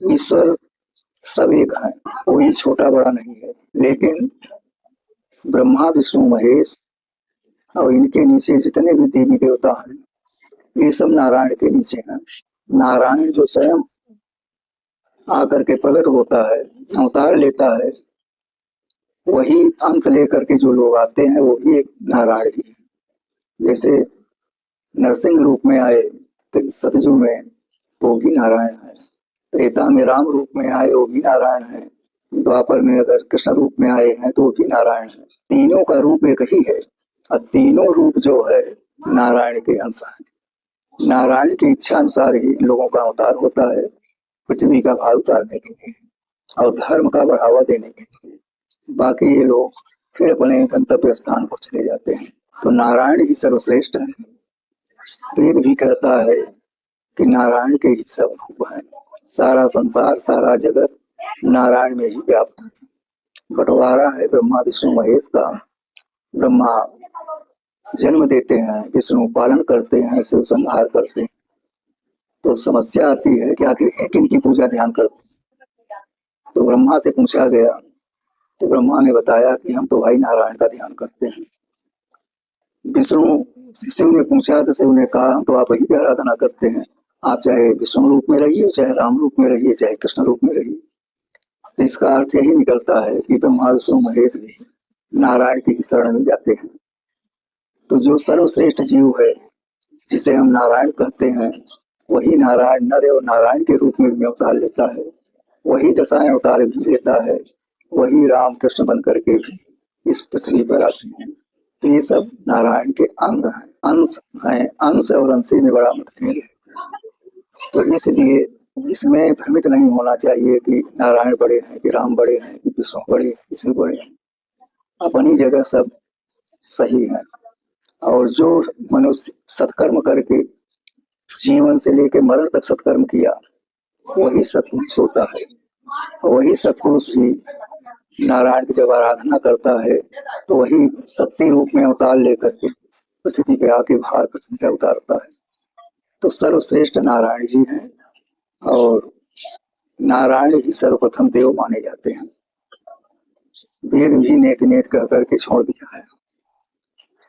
ईश्वर सब एक है, कोई छोटा बड़ा नहीं है। लेकिन ब्रह्मा विष्णु महेश और इनके नीचे जितने भी देवी देवता हैं, ये सब नारायण के नीचे हैं। नारायण जो स्वयं आकर के प्रकट होता है, अवतार लेता है, वही अंश लेकर के जो लोग आते हैं वो भी एक नारायण ही है। जैसे नरसिंह रूप में आए सतयुग में, तो भी नारायण है। त्रेता में राम रूप में आए, वो भी नारायण है। द्वापर में अगर कृष्ण रूप में आए हैं तो भी नारायण है। तीनों का रूप एक ही है और तीनों रूप जो है नारायण के अंश है। नारायण की इच्छा अनुसार ही इन लोगों का अवतार होता है, पृथ्वी का भार उतारने के लिए और धर्म का बढ़ावा देने के लिए। बाकी ये लोग फिर अपने गंतव्य स्थान को चले जाते हैं। तो नारायण ही सर्वश्रेष्ठ है। वेद भी कहता है कि नारायण के ही सब रूप हैं। सारा संसार, सारा जगत नारायण में ही व्याप्त है। बंटवारा है ब्रह्मा विष्णु महेश का। ब्रह्मा जन्म देते हैं, विष्णु पालन करते हैं, शिव संहार करते हैं। तो समस्या आती है कि आखिर एक इनकी पूजा ध्यान करते हैं। तो ब्रह्मा से पूछा गया, तो ब्रह्मा ने बताया कि हम तो भाई नारायण का ध्यान करते हैं। विष्णु से शिव ने पूछा तो शिव ने कहा हम तो आप ही की आराधना करते हैं। आप चाहे विष्णु रूप में रहिए, चाहे राम रूप में रहिए, चाहे कृष्ण रूप में रहिए। तो इसका अर्थ यही निकलता है कि ब्रह्मा विष्णु महेश भी नारायण की ही शरण में जाते हैं। तो जो सर्वश्रेष्ठ जीव है, जिसे हम नारायण कहते हैं, वही नारायण नर और नारायण के रूप में भी अवतार लेता है। वही दशाएं अवतार भी लेता है। वही राम कृष्ण बन करके भी इस पृथ्वी पर आते हैं। तो ये सब नारायण के अंग हैं, अंश हैं। अंश और अंशी में बड़ा मतभेद है। तो इसलिए इसमें भ्रमित नहीं होना चाहिए कि नारायण बड़े हैं, कि राम बड़े हैं, कि विष्णु बड़े हैं, किसी बड़े हैं। अपनी जगह सब सही है। और जो मनुष्य सत्कर्म करके जीवन से लेकर मरण तक सत्कर्म किया, वही सत्पुरुष होता है। वही सत्पुरुष भी नारायण की जब आराधना करता है तो वही शक्ति रूप में अवतार लेकर के पृथ्वी पे आके भार पृथ्वी का उतारता है। तो सर्वश्रेष्ठ नारायण जी हैं और नारायण ही सर्वप्रथम देव माने जाते हैं। वेद भी नेत नेत कह करके छोड़ दिया है।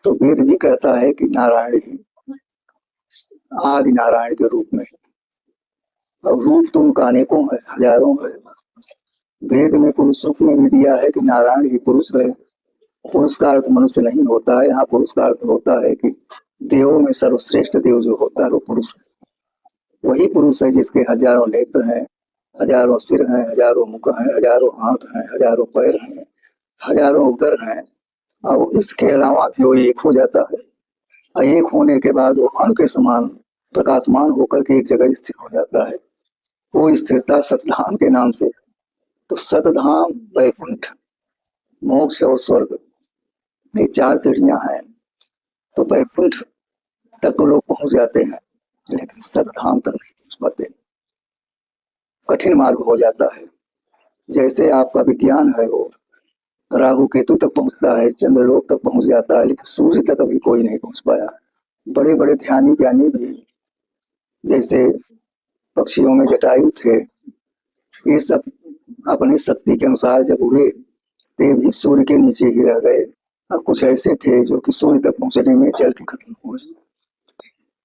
तो वेद भी कहता है कि नारायण ही आदि नारायण के रूप में, और रूप तो उनका अनेकों है, हजारों है। वेद में पुरुष रूप में भी दिया है कि नारायण ही पुरुष है। पुरुष का अर्थ मनुष्य नहीं होता है, यहाँ पुरुष का अर्थ होता है कि देवों में सर्वश्रेष्ठ देव जो होता है वो पुरुष है। वही पुरुष है जिसके हजारों नेत्र हैं, हजारों सिर हैं, हजारों मुख हैं, हजारों हाथ हैं, हजारों पैर हैं, हजारों उदर हैं। और इसके अलावा भी वो एक हो जाता है। और एक होने के बाद वो अणु के समान प्रकाशमान होकर के एक जगह स्थिर हो जाता है। वो स्थिरता सतधाम के नाम से। तो सतधाम वैकुंठ, मोक्ष और स्वर्ग, ये चार सीढ़ियां हैं। तो वैकुंठ तक तो लोग पहुंच जाते हैं, लेकिन सतधाम तक नहीं पहुंच पाते। कठिन मार्ग हो जाता है। जैसे आपका विज्ञान है, वो राहु केतु तक पहुंचता है, चंद्रलोक तक पहुंच जाता है, लेकिन सूर्य तक अभी कोई नहीं पहुंच पाया। बड़े बड़े ध्यानी ज्ञानी भी, जैसे पक्षियों में जटायु थे, ये सब अपनी शक्ति के अनुसार जब उड़े, ते भी सूर्य के नीचे ही रह गए। और कुछ ऐसे थे जो कि सूर्य तक पहुंचने में जल के खत्म हो गए।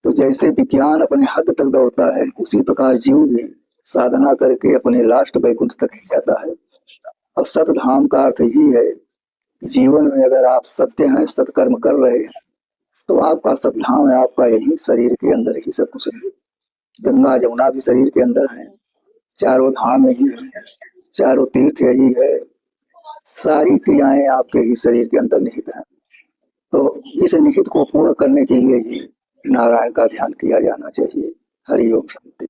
तो जैसे विज्ञान अपने हद तक दौड़ता है, उसी प्रकार जीव भी साधना करके अपने लास्ट वैकुंठ तक ही जाता है। और सतधाम का अर्थ ही है, जीवन में अगर आप सत्य हैं, सत्कर्म कर रहे हैं, तो आपका सतधाम है। आपका यही शरीर के अंदर ही सब कुछ है। गंगा जमुना भी शरीर के अंदर है, चारों धाम यही है, चारों तीर्थ यही है, सारी क्रियाएं आपके ही शरीर के अंदर निहित हैं। तो इस निहित को पूर्ण करने के लिए ही नारायण का ध्यान किया जाना चाहिए। हरि ओम शांति।